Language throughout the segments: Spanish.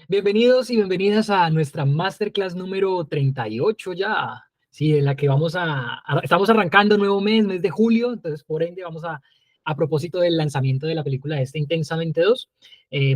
Bienvenidos y bienvenidas a nuestra masterclass número 38 ya, sí, en la que estamos arrancando nuevo mes de julio, entonces por ende a propósito del lanzamiento de la película Intensamente 2,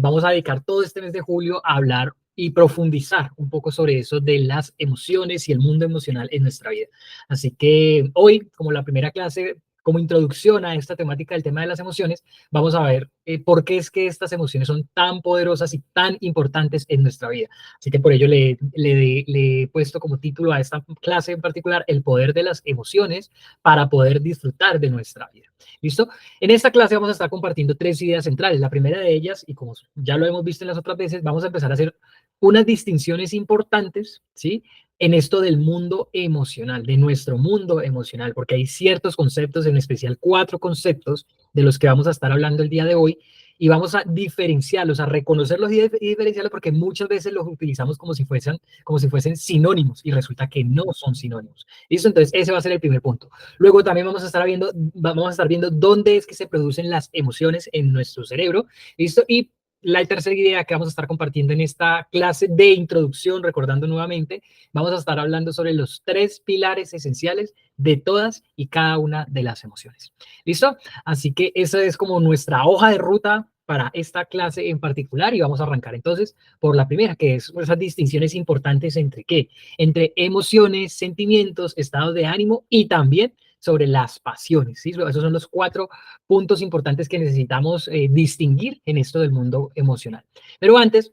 vamos a dedicar todo este mes de julio a hablar y profundizar un poco sobre eso de las emociones y el mundo emocional en nuestra vida. Así que hoy, como la primera clase, como introducción a esta temática del tema de las emociones, vamos a ver por qué es que estas emociones son tan poderosas y tan importantes en nuestra vida. Así que por ello le he puesto como título a esta clase en particular el poder de las emociones para poder disfrutar de nuestra vida. ¿Listo? En esta clase vamos a estar compartiendo tres ideas centrales. La primera de ellas, y como ya lo hemos visto en las otras veces, vamos a empezar a hacer unas distinciones importantes, ¿sí? En esto del mundo emocional, de nuestro mundo emocional, porque hay ciertos conceptos, en especial 4 conceptos de los que vamos a estar hablando el día de hoy, y vamos a diferenciarlos, a reconocerlos y diferenciarlos, porque muchas veces los utilizamos como si fuesen sinónimos, y resulta que no son sinónimos. ¿Listo? Entonces, ese va a ser el primer punto. Luego también vamos a estar viendo dónde es que se producen las emociones en nuestro cerebro. ¿Listo? Y la tercera idea que vamos a estar compartiendo en esta clase de introducción, recordando nuevamente, vamos a estar hablando sobre los 3 pilares esenciales de todas y cada una de las emociones. ¿Listo? Así que esa es como nuestra hoja de ruta para esta clase en particular, y vamos a arrancar entonces por la primera, que es esas distinciones importantes entre qué, entre emociones, sentimientos, estados de ánimo y también sobre las pasiones, ¿sí? Esos son los 4 puntos importantes que necesitamos distinguir en esto del mundo emocional. Pero antes,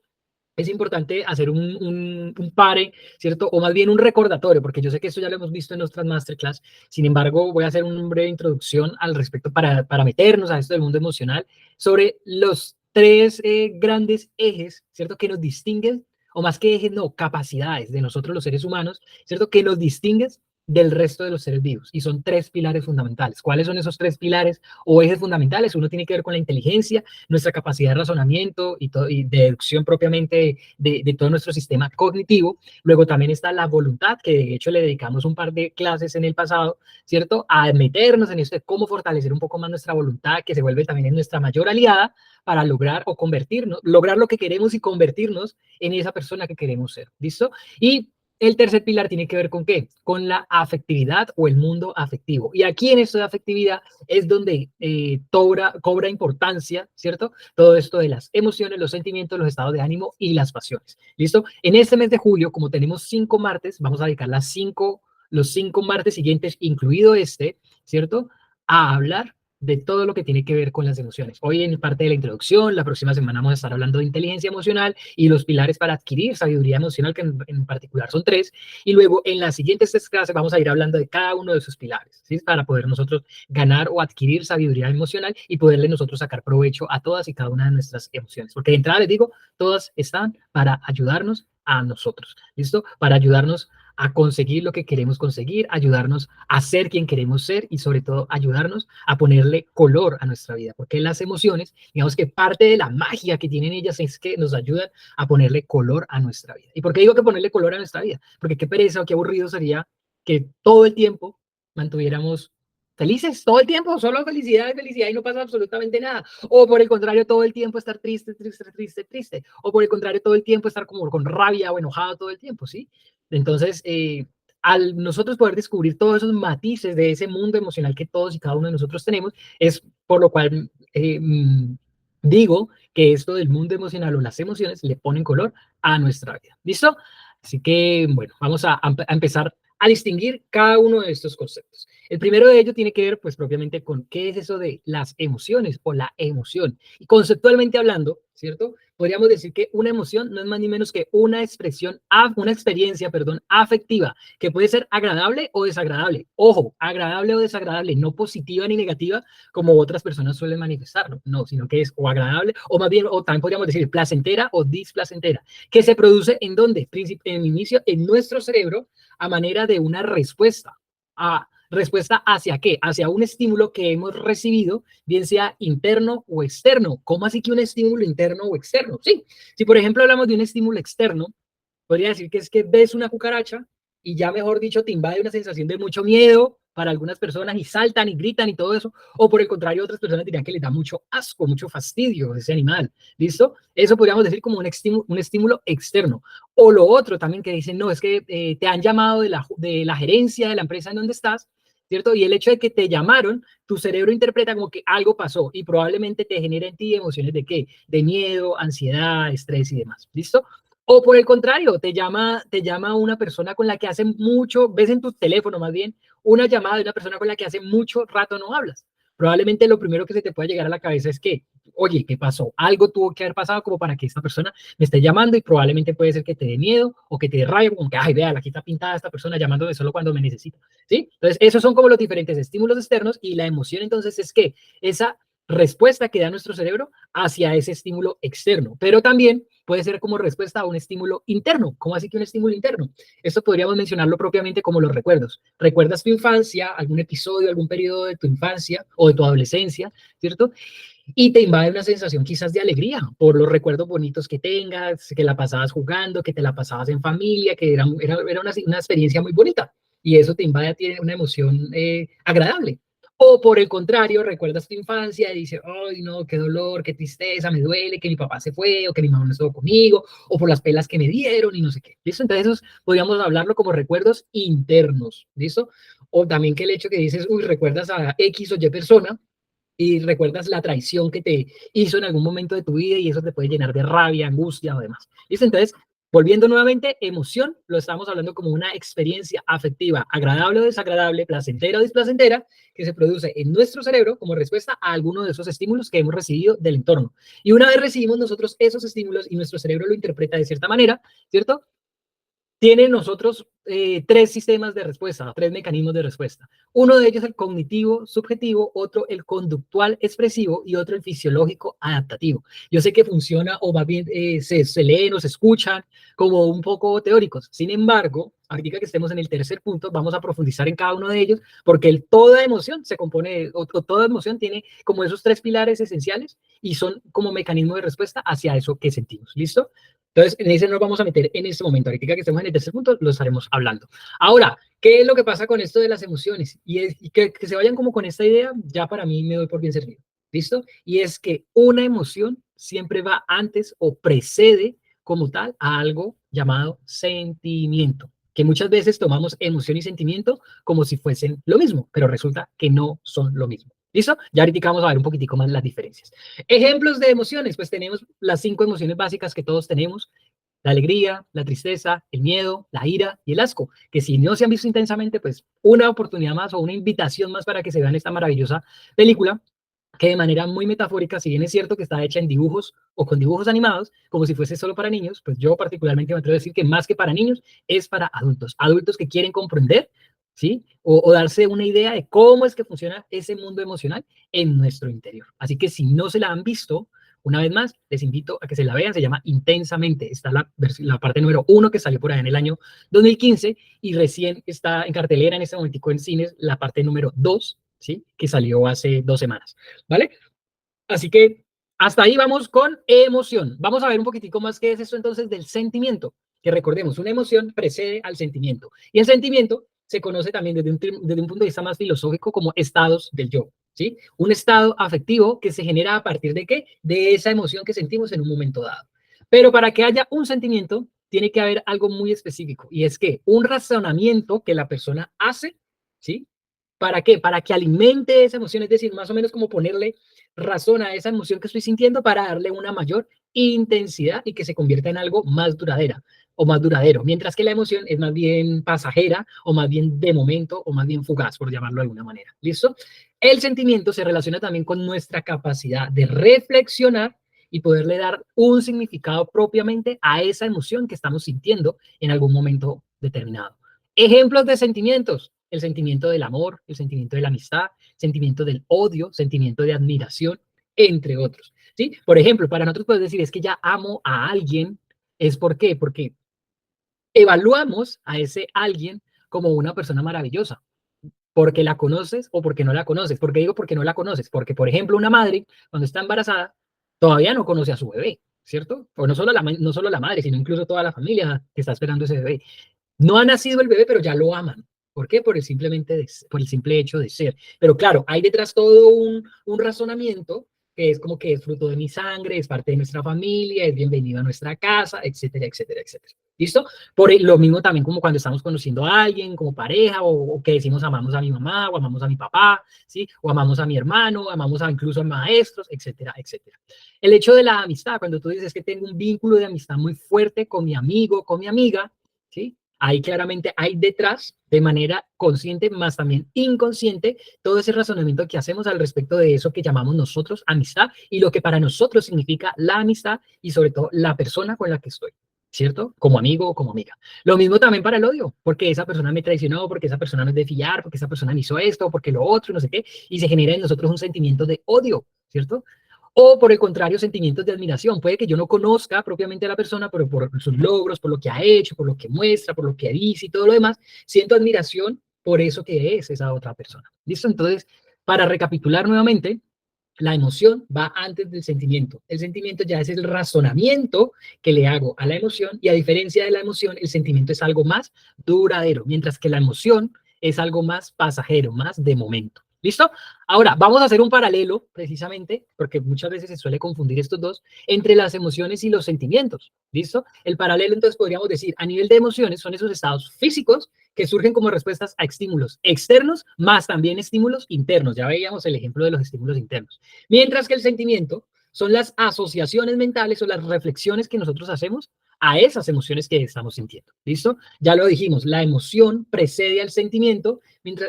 es importante hacer un pare, ¿cierto? O más bien un recordatorio, porque yo sé que esto ya lo hemos visto en nuestras masterclass. Sin embargo, voy a hacer una breve introducción al respecto para meternos a esto del mundo emocional sobre los 3 grandes ejes, ¿cierto? Que nos distinguen, o más que ejes, no, capacidades de nosotros los seres humanos, ¿cierto? Que nos distinguen del resto de los seres vivos. Y son 3 pilares fundamentales. ¿Cuáles son esos 3 pilares o ejes fundamentales? Uno tiene que ver con la inteligencia, nuestra capacidad de razonamiento y de deducción propiamente de todo nuestro sistema cognitivo. Luego también está la voluntad, que de hecho le dedicamos un par de clases en el pasado, ¿cierto? A meternos en esto de cómo fortalecer un poco más nuestra voluntad, que se vuelve también en nuestra mayor aliada para lograr o convertirnos, lograr lo que queremos y convertirnos en esa persona que queremos ser. ¿Listo? Y el tercer pilar tiene que ver con qué? Con la afectividad o el mundo afectivo. Y aquí en esto de afectividad es donde cobra importancia, ¿cierto? Todo esto de las emociones, los sentimientos, los estados de ánimo y las pasiones. ¿Listo? En este mes de julio, como tenemos 5 martes, vamos a dedicar los 5 martes siguientes, incluido este, ¿cierto? A hablar de todo lo que tiene que ver con las emociones. Hoy en parte de la introducción, la próxima semana vamos a estar hablando de inteligencia emocional y los pilares para adquirir sabiduría emocional, que en particular son 3, y luego en las siguientes 3 clases vamos a ir hablando de cada uno de esos pilares, ¿sí? Para poder nosotros ganar o adquirir sabiduría emocional y poderle nosotros sacar provecho a todas y cada una de nuestras emociones. Porque de entrada les digo, todas están para ayudarnos a nosotros, ¿listo? Para ayudarnos a conseguir lo que queremos conseguir, ayudarnos a ser quien queremos ser y sobre todo ayudarnos a ponerle color a nuestra vida, porque las emociones, digamos que parte de la magia que tienen ellas es que nos ayudan a ponerle color a nuestra vida. ¿Y por qué digo que ponerle color a nuestra vida? Porque qué pereza o qué aburrido sería que todo el tiempo mantuviéramos felices, todo el tiempo, solo felicidad, felicidad y no pasa absolutamente nada. O por el contrario, todo el tiempo estar triste, triste, triste, triste. O por el contrario, todo el tiempo estar como con rabia o enojado todo el tiempo, ¿sí? Entonces, al nosotros poder descubrir todos esos matices de ese mundo emocional que todos y cada uno de nosotros tenemos, es por lo cual digo que esto del mundo emocional o las emociones le ponen color a nuestra vida. ¿Listo? Así que, bueno, vamos a empezar a distinguir cada uno de estos conceptos. El primero de ellos tiene que ver, pues, propiamente con qué es eso de las emociones o la emoción. Y conceptualmente hablando, ¿cierto? Podríamos decir que una emoción no es más ni menos que una experiencia, perdón, afectiva, que puede ser agradable o desagradable. Ojo, agradable o desagradable, no positiva ni negativa, como otras personas suelen manifestarlo, no, sino que es o agradable, o más bien, o también podríamos decir placentera o displacentera, que se produce en donde, en inicio, en nuestro cerebro, a manera de una respuesta hacia qué, hacia un estímulo que hemos recibido, bien sea interno o externo. ¿Cómo así que un estímulo interno o externo? Sí, si por ejemplo hablamos de un estímulo externo, podría decir que es que ves una cucaracha y ya mejor dicho te invade una sensación de mucho miedo para algunas personas y saltan y gritan y todo eso, o por el contrario otras personas dirían que les da mucho asco, mucho fastidio ese animal, ¿listo? Eso podríamos decir como un estímulo externo. O lo otro también que dicen, no, es que te han llamado de la gerencia de la empresa en donde estás, ¿cierto? Y el hecho de que te llamaron, tu cerebro interpreta como que algo pasó y probablemente te genera en ti emociones de qué? De miedo, ansiedad, estrés y demás, ¿listo? O por el contrario, te llama una persona con la que hace mucho, ves en tu teléfono más bien, una llamada de una persona con la que hace mucho rato no hablas. Probablemente lo primero que se te pueda llegar a la cabeza es que, oye, ¿qué pasó? Algo tuvo que haber pasado como para que esta persona me esté llamando y probablemente puede ser que te dé miedo o que te dé rabia, como que, ay, vea, aquí está pintada esta persona llamándome solo cuando me necesita, ¿sí? Entonces, esos son como los diferentes estímulos externos y la emoción entonces es que esa respuesta que da nuestro cerebro hacia ese estímulo externo, pero también puede ser como respuesta a un estímulo interno. ¿Cómo así que un estímulo interno? Esto podríamos mencionarlo propiamente como los recuerdos. ¿Recuerdas tu infancia, algún episodio, algún periodo de tu infancia o de tu adolescencia, ¿cierto? Y te invade una sensación quizás de alegría por los recuerdos bonitos que tengas, que la pasabas jugando, que te la pasabas en familia, que era una experiencia muy bonita. Y eso te invade a ti una emoción agradable. O por el contrario, recuerdas tu infancia y dices, ay, no, qué dolor, qué tristeza, me duele que mi papá se fue o que mi mamá no estuvo conmigo o por las pelas que me dieron y no sé qué. ¿Listo? Entonces, esos podríamos hablarlo como recuerdos internos. ¿Listo? O también que el hecho que dices, uy, recuerdas a X o Y persona y recuerdas la traición que te hizo en algún momento de tu vida y eso te puede llenar de rabia, angustia o demás. ¿Listo? Entonces, volviendo nuevamente, emoción, lo estamos hablando como una experiencia afectiva, agradable o desagradable, placentera o displacentera, que se produce en nuestro cerebro como respuesta a alguno de esos estímulos que hemos recibido del entorno. Y una vez recibimos nosotros esos estímulos y nuestro cerebro lo interpreta de cierta manera, ¿cierto? Tiene nosotros tres sistemas de respuesta, tres mecanismos de respuesta. Uno de ellos el cognitivo subjetivo, otro el conductual expresivo y otro el fisiológico adaptativo. Yo sé que funciona o más bien se leen o se escuchan como un poco teóricos. Sin embargo, ahorita que estemos en el tercer punto, vamos a profundizar en cada uno de ellos porque toda emoción se compone, o toda emoción tiene como esos tres pilares esenciales y son como mecanismo de respuesta hacia eso que sentimos. ¿Listo? Entonces, en ese nos vamos a meter en este momento. Ahorita que estemos en el tercer punto, lo estaremos hablando. Ahora, ¿qué es lo que pasa con esto de las emociones? Y que se vayan como con esta idea, ya para mí me doy por bien servido. ¿Listo? Y es que una emoción siempre va antes o precede como tal a algo llamado sentimiento, que muchas veces tomamos emoción y sentimiento como si fuesen lo mismo, pero resulta que no son lo mismo. ¿Listo? Ya ahorita vamos a ver un poquitico más las diferencias. Ejemplos de emociones, pues tenemos las 5 emociones básicas que todos tenemos, la alegría, la tristeza, el miedo, la ira y el asco, que si no se han visto intensamente, pues una oportunidad más o una invitación más para que se vean esta maravillosa película, que de manera muy metafórica, si bien es cierto que está hecha en dibujos o con dibujos animados, como si fuese solo para niños, pues yo particularmente me atrevo a decir que más que para niños, es para adultos, adultos que quieren comprender, ¿sí? O darse una idea de cómo es que funciona ese mundo emocional en nuestro interior. Así que si no se la han visto, una vez más, les invito a que se la vean, se llama Intensamente, está la parte número 1 que salió por ahí en el año 2015 y recién está en cartelera en este momentico en cines la parte número 2, ¿sí? Que salió hace 2 semanas, ¿vale? Así que hasta ahí vamos con emoción. Vamos a ver un poquitico más qué es esto entonces del sentimiento, que recordemos, una emoción precede al sentimiento. Y el sentimiento se conoce también desde un punto de vista más filosófico como estados del yo, ¿sí? Un estado afectivo que se genera a partir de qué? De esa emoción que sentimos en un momento dado. Pero para que haya un sentimiento, tiene que haber algo muy específico, y es que un razonamiento que la persona hace, ¿sí? ¿Para qué? Para que alimente esa emoción, es decir, más o menos como ponerle razón a esa emoción que estoy sintiendo para darle una mayor intensidad y que se convierta en algo más duradera o más duradero, mientras que la emoción es más bien pasajera o más bien de momento o más bien fugaz, por llamarlo de alguna manera. ¿Listo? El sentimiento se relaciona también con nuestra capacidad de reflexionar y poderle dar un significado propiamente a esa emoción que estamos sintiendo en algún momento determinado. Ejemplos de sentimientos: el sentimiento del amor, el sentimiento de la amistad, sentimiento del odio, sentimiento de admiración, entre otros. ¿Sí? Por ejemplo, para nosotros puedes decir, es que ya amo a alguien, ¿es por qué? Porque evaluamos a ese alguien como una persona maravillosa, porque la conoces o porque no la conoces. ¿Por qué digo porque no la conoces? Porque, por ejemplo, una madre, cuando está embarazada, todavía no conoce a su bebé, ¿cierto? O no solo la madre, sino incluso toda la familia que está esperando ese bebé. No ha nacido el bebé, pero ya lo aman. ¿Por qué? Por el simple hecho de ser. Pero claro, hay detrás todo un razonamiento que es como que es fruto de mi sangre, es parte de nuestra familia, es bienvenido a nuestra casa, etcétera, etcétera, etcétera. ¿Listo? Lo mismo también como cuando estamos conociendo a alguien como pareja o que decimos amamos a mi mamá o amamos a mi papá, ¿sí? O amamos a mi hermano, amamos a incluso a maestros, etcétera, etcétera. El hecho de la amistad, cuando tú dices que tengo un vínculo de amistad muy fuerte con mi amigo, con mi amiga, ¿sí? Ahí claramente hay detrás, de manera consciente, más también inconsciente, todo ese razonamiento que hacemos al respecto de eso que llamamos nosotros amistad y lo que para nosotros significa la amistad y sobre todo la persona con la que estoy, ¿cierto? Como amigo o como amiga. Lo mismo también para el odio, porque esa persona me traicionó, porque esa persona no es de fiar, porque esa persona me hizo esto, porque lo otro, no sé qué, y se genera en nosotros un sentimiento de odio, ¿cierto? O por el contrario, sentimientos de admiración. Puede que yo no conozca propiamente a la persona, pero por sus logros, por lo que ha hecho, por lo que muestra, por lo que dice y todo lo demás, siento admiración por eso que es esa otra persona. ¿Listo? Entonces, para recapitular nuevamente, la emoción va antes del sentimiento. El sentimiento ya es el razonamiento que le hago a la emoción y a diferencia de la emoción, el sentimiento es algo más duradero, mientras que la emoción es algo más pasajero, más de momento. ¿Listo? Ahora, vamos a hacer un paralelo, precisamente, porque muchas veces se suele confundir estos dos, entre las emociones y los sentimientos. ¿Listo? El paralelo, entonces, podríamos decir, a nivel de emociones, son esos estados físicos que surgen como respuestas a estímulos externos, más también estímulos internos. Ya veíamos el ejemplo de los estímulos internos. Mientras que el sentimiento son las asociaciones mentales o las reflexiones que nosotros hacemos a esas emociones que estamos sintiendo. ¿Listo? Ya lo dijimos, la emoción precede al sentimiento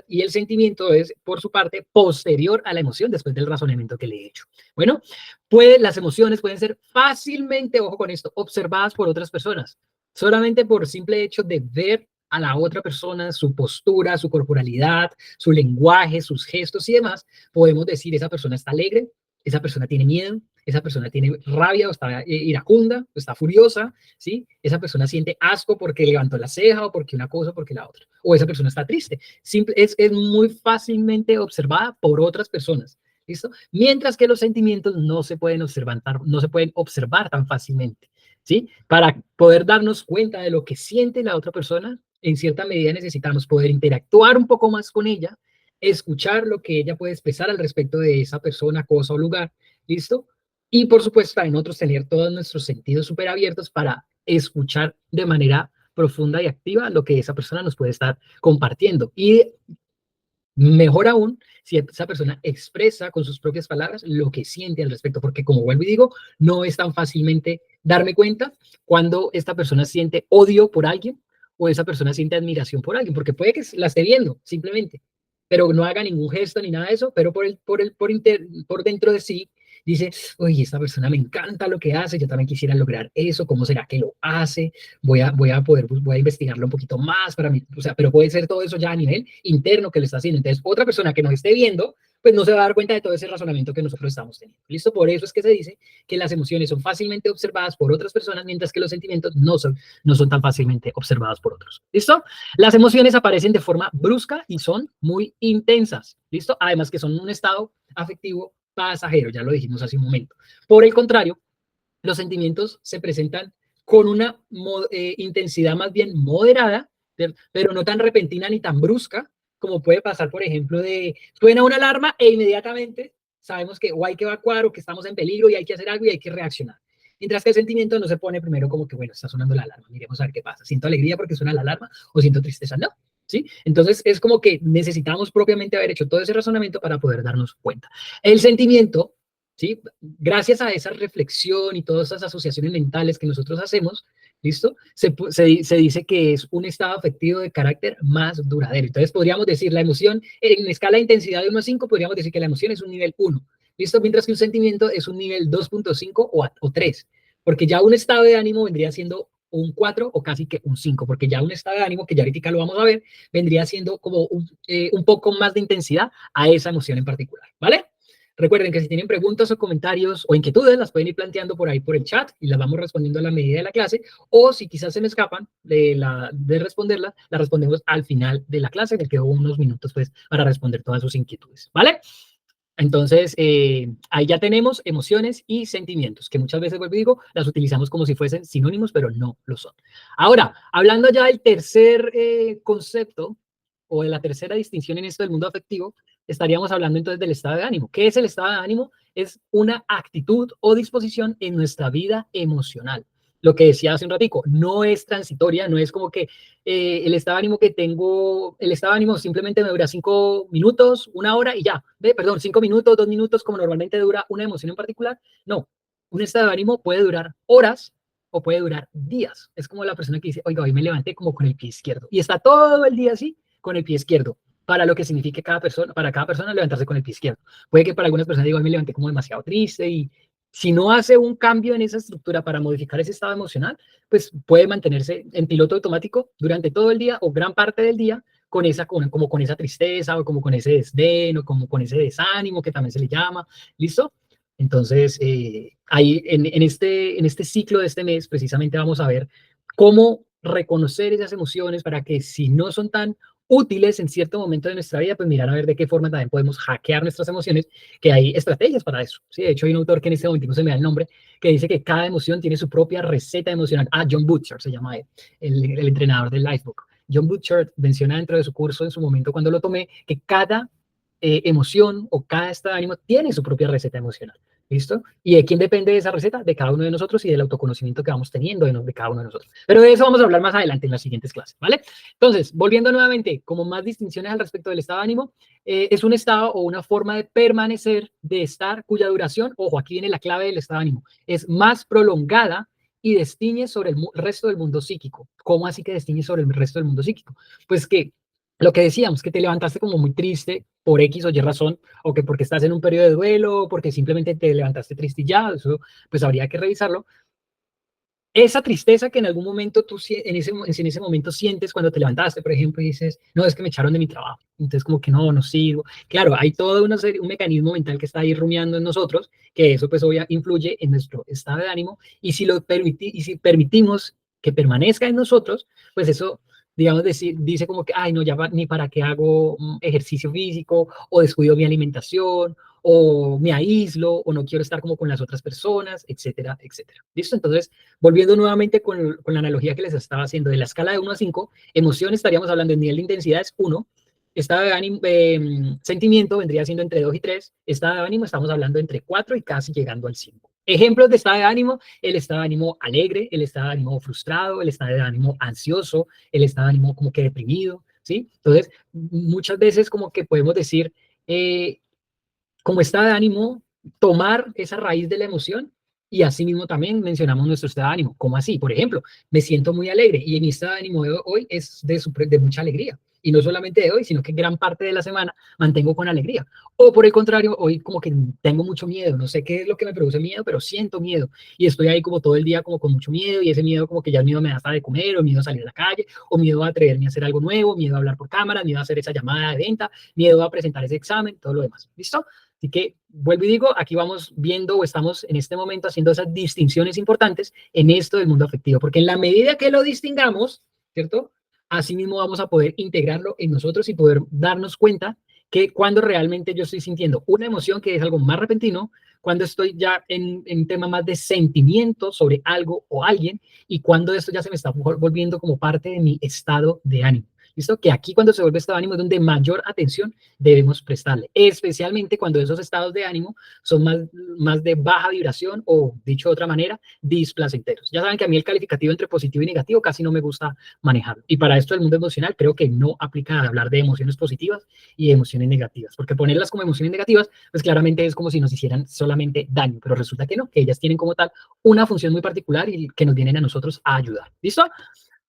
y el sentimiento es, por su parte, posterior a la emoción después del razonamiento que le he hecho. Bueno, las emociones pueden ser fácilmente, ojo con esto, observadas por otras personas, solamente por simple hecho de ver a la otra persona, su postura, su corporalidad, su lenguaje, sus gestos y demás, podemos decir esa persona está alegre, esa persona tiene miedo, esa persona tiene rabia o está iracunda, o está furiosa, ¿sí? Esa persona siente asco porque levantó la ceja o porque una cosa o porque la otra. O esa persona está triste. Es muy fácilmente observada por otras personas. ¿Listo? Mientras que los sentimientos no se pueden observar tan fácilmente. ¿Sí? Para poder darnos cuenta de lo que siente la otra persona, en cierta medida necesitamos poder interactuar un poco más con ella, escuchar lo que ella puede expresar al respecto de esa persona, cosa o lugar, ¿listo? Y por supuesto, en otros tener todos nuestros sentidos súper abiertos para escuchar de manera profunda y activa lo que esa persona nos puede estar compartiendo. Y mejor aún, si esa persona expresa con sus propias palabras lo que siente al respecto, porque como vuelvo y digo, no es tan fácilmente darme cuenta cuando esta persona siente odio por alguien o esa persona siente admiración por alguien, porque puede que la esté viendo simplemente, pero no haga ningún gesto ni nada de eso, pero por dentro de sí dice, oye, esta persona me encanta lo que hace, yo también quisiera lograr eso, ¿cómo será que lo hace? Voy a investigarlo un poquito más para mí, o sea, pero puede ser todo eso ya a nivel interno que le está haciendo. Entonces, otra persona que nos esté viendo, pues no se va a dar cuenta de todo ese razonamiento que nosotros estamos teniendo. ¿Listo? Por eso es que se dice que las emociones son fácilmente observadas por otras personas, mientras que los sentimientos no son tan fácilmente observados por otros. ¿Listo? Las emociones aparecen de forma brusca y son muy intensas. ¿Listo? Además que son un estado afectivo pasajero, ya lo dijimos hace un momento. Por el contrario, los sentimientos se presentan con una intensidad más bien moderada, pero no tan repentina ni tan brusca, como puede pasar, por ejemplo, de suena una alarma e inmediatamente sabemos que o hay que evacuar o que estamos en peligro y hay que hacer algo y hay que reaccionar. Mientras que el sentimiento no se pone primero como que, bueno, está sonando la alarma, miremos a ver qué pasa. ¿Siento alegría porque suena la alarma o siento tristeza? No. ¿Sí? Entonces es como que necesitamos propiamente haber hecho todo ese razonamiento para poder darnos cuenta. El sentimiento, ¿sí? Gracias a esa reflexión y todas esas asociaciones mentales que nosotros hacemos, ¿listo? Se dice que es un estado afectivo de carácter más duradero. Entonces podríamos decir la emoción, en escala de intensidad de 1 a 5, podríamos decir que la emoción es un nivel 1, ¿listo? Mientras que un sentimiento es un nivel 2.5 o 3, porque ya un estado de ánimo vendría siendo un 4 o casi que un 5, porque ya un estado de ánimo, que ya ahorita lo vamos a ver, vendría siendo como un poco más de intensidad a esa emoción en particular, ¿vale? Recuerden que si tienen preguntas o comentarios o inquietudes, las pueden ir planteando por ahí por el chat y las vamos respondiendo a la medida de la clase. O si quizás se me escapan de responderlas, las respondemos al final de la clase, que quedó unos minutos pues para responder todas sus inquietudes. ¿Vale? Entonces, ahí ya tenemos emociones y sentimientos, que muchas veces, vuelvo y digo, las utilizamos como si fuesen sinónimos, pero no lo son. Ahora, hablando ya del tercer concepto o de la tercera distinción en esto del mundo afectivo, estaríamos hablando entonces del estado de ánimo. ¿Qué es el estado de ánimo? Es una actitud o disposición en nuestra vida emocional. Lo que decía hace un ratico, no es transitoria, no es como que el estado de ánimo que tengo, el estado de ánimo simplemente me dura 5 minutos, 1 hora y ya. Perdón, 5 minutos, 2 minutos, como normalmente dura una emoción en particular. No, un estado de ánimo puede durar horas o puede durar días. Es como la persona que dice, oiga, hoy me levanté como con el pie izquierdo y está todo el día así con el pie izquierdo. Para lo que signifique para cada persona levantarse con el pie izquierdo. Puede que para algunas personas diga, hoy me levanté como demasiado triste y si no hace un cambio en esa estructura para modificar ese estado emocional, pues puede mantenerse en piloto automático durante todo el día o gran parte del día con esa, como con esa tristeza o como con ese desdén o como con ese desánimo que también se le llama. ¿Listo? Entonces, ahí en este ciclo de este mes, precisamente vamos a ver cómo reconocer esas emociones para que si no son tan útiles en cierto momento de nuestra vida, pues mirar a ver de qué forma también podemos hackear nuestras emociones, que hay estrategias para eso. ¿Sí? De hecho, hay un autor que en este momento no se me da el nombre, que dice que cada emoción tiene su propia receta emocional. Ah, John Butcher se llama él, el entrenador del Lifebook. John Butcher menciona dentro de su curso en su momento cuando lo tomé que cada emoción o cada estado de ánimo tiene su propia receta emocional. ¿Listo? ¿Y de quién depende esa receta? De cada uno de nosotros y del autoconocimiento que vamos teniendo de cada uno de nosotros. Pero de eso vamos a hablar más adelante en las siguientes clases, ¿vale? Entonces, volviendo nuevamente, como más distinciones al respecto del estado de ánimo, es un estado o una forma de permanecer, de estar, cuya duración, ojo, aquí viene la clave del estado de ánimo, es más prolongada y destiñe sobre el resto del mundo psíquico. ¿Cómo así que destiñe sobre el resto del mundo psíquico? Pues que lo que decíamos, que te levantaste como muy triste por X o Y razón, o que porque estás en un periodo de duelo, o porque simplemente te levantaste triste y ya, eso pues habría que revisarlo. Esa tristeza que en algún momento tú en ese momento sientes cuando te levantaste, por ejemplo, y dices, no, es que me echaron de mi trabajo. Entonces, como que no, no sirvo. Claro, hay todo un mecanismo mental que está ahí rumiando en nosotros, que eso pues obviamente influye en nuestro estado de ánimo. Y si permitimos que permanezca en nosotros, pues eso, digamos, dice como que, ay, no, ya ni para qué hago ejercicio físico o descuido mi alimentación o me aíslo o no quiero estar como con las otras personas, etcétera, etcétera. ¿Listo? Entonces, volviendo nuevamente con la analogía que les estaba haciendo de la escala de 1 a 5, emoción estaríamos hablando de nivel de intensidad es 1, estado de ánimo, sentimiento vendría siendo entre 2 y 3, estado de ánimo estamos hablando entre 4 y casi llegando al 5. Ejemplos de estado de ánimo, el estado de ánimo alegre, el estado de ánimo frustrado, el estado de ánimo ansioso, el estado de ánimo como que deprimido, ¿sí? Entonces, muchas veces como que podemos decir, como estado de ánimo, tomar esa raíz de la emoción y así mismo también mencionamos nuestro estado de ánimo. ¿Cómo así? Por ejemplo, me siento muy alegre y mi estado de ánimo de hoy es de mucha alegría. Y no solamente de hoy, sino que gran parte de la semana mantengo con alegría. O por el contrario, hoy como que tengo mucho miedo, no sé qué es lo que me produce miedo, pero siento miedo. Y estoy ahí como todo el día como con mucho miedo y ese miedo como que ya el miedo me da hasta de comer, o miedo a salir a la calle, o miedo a atreverme a hacer algo nuevo, miedo a hablar por cámara, miedo a hacer esa llamada de venta, miedo a presentar ese examen, todo lo demás. ¿Listo? Así que vuelvo y digo, aquí vamos viendo o estamos en este momento haciendo esas distinciones importantes en esto del mundo afectivo, porque en la medida que lo distingamos, ¿cierto? Así mismo vamos a poder integrarlo en nosotros y poder darnos cuenta que cuando realmente yo estoy sintiendo una emoción que es algo más repentino, cuando estoy ya en tema más de sentimiento sobre algo o alguien y cuando esto ya se me está volviendo como parte de mi estado de ánimo. ¿Listo? Que aquí cuando se vuelve estado de ánimo es donde mayor atención debemos prestarle, especialmente cuando esos estados de ánimo son más de baja vibración o, dicho de otra manera, displacenteros. Ya saben que a mí el calificativo entre positivo y negativo casi no me gusta manejarlo. Y para esto el mundo emocional creo que no aplica a hablar de emociones positivas y emociones negativas, porque ponerlas como emociones negativas, pues claramente es como si nos hicieran solamente daño, pero resulta que no, que ellas tienen como tal una función muy particular y que nos vienen a nosotros a ayudar. ¿Listo?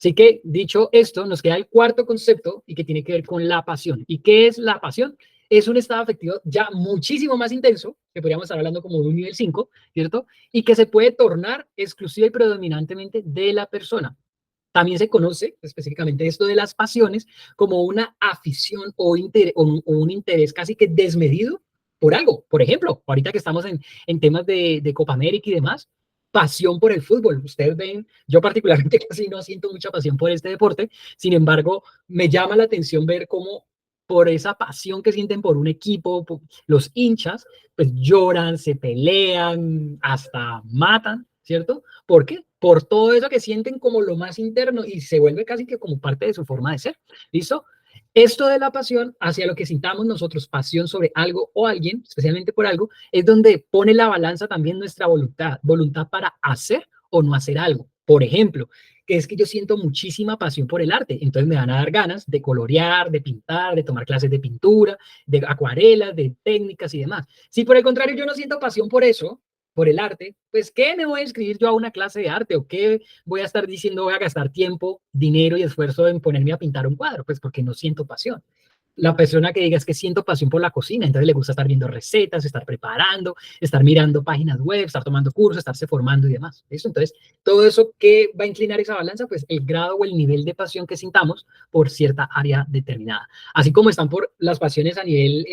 Así que, dicho esto, nos queda el cuarto concepto y que tiene que ver con la pasión. ¿Y qué es la pasión? Es un estado afectivo ya muchísimo más intenso, que podríamos estar hablando como de un nivel 5, ¿cierto? Y que se puede tornar exclusiva y predominantemente de la persona. También se conoce específicamente esto de las pasiones como una afición o un interés casi que desmedido por algo. Por ejemplo, ahorita que estamos en temas de Copa América y demás, pasión por el fútbol. Ustedes ven, yo particularmente casi no siento mucha pasión por este deporte, sin embargo, me llama la atención ver cómo por esa pasión que sienten por un equipo, los hinchas, pues lloran, se pelean, hasta matan, ¿cierto? ¿Por qué? Por todo eso que sienten como lo más interno y se vuelve casi que como parte de su forma de ser. ¿Listo? Esto de la pasión hacia lo que sintamos nosotros, pasión sobre algo o alguien, especialmente por algo, es donde pone la balanza también nuestra voluntad, voluntad para hacer o no hacer algo. Por ejemplo, que es que yo siento muchísima pasión por el arte, entonces me van a dar ganas de colorear, de pintar, de tomar clases de pintura, de acuarelas, de técnicas y demás. Si por el contrario yo no siento pasión por eso, por el arte, pues ¿qué me voy a inscribir yo a una clase de arte o qué voy a estar diciendo voy a gastar tiempo, dinero y esfuerzo en ponerme a pintar un cuadro? Pues porque no siento pasión. La persona que diga es que siento pasión por la cocina, entonces le gusta estar viendo recetas, estar preparando, estar mirando páginas web, estar tomando cursos, estarse formando y demás. ¿Listo? Entonces, todo eso que va a inclinar esa balanza, pues el grado o el nivel de pasión que sintamos por cierta área determinada. Así como están por las pasiones a nivel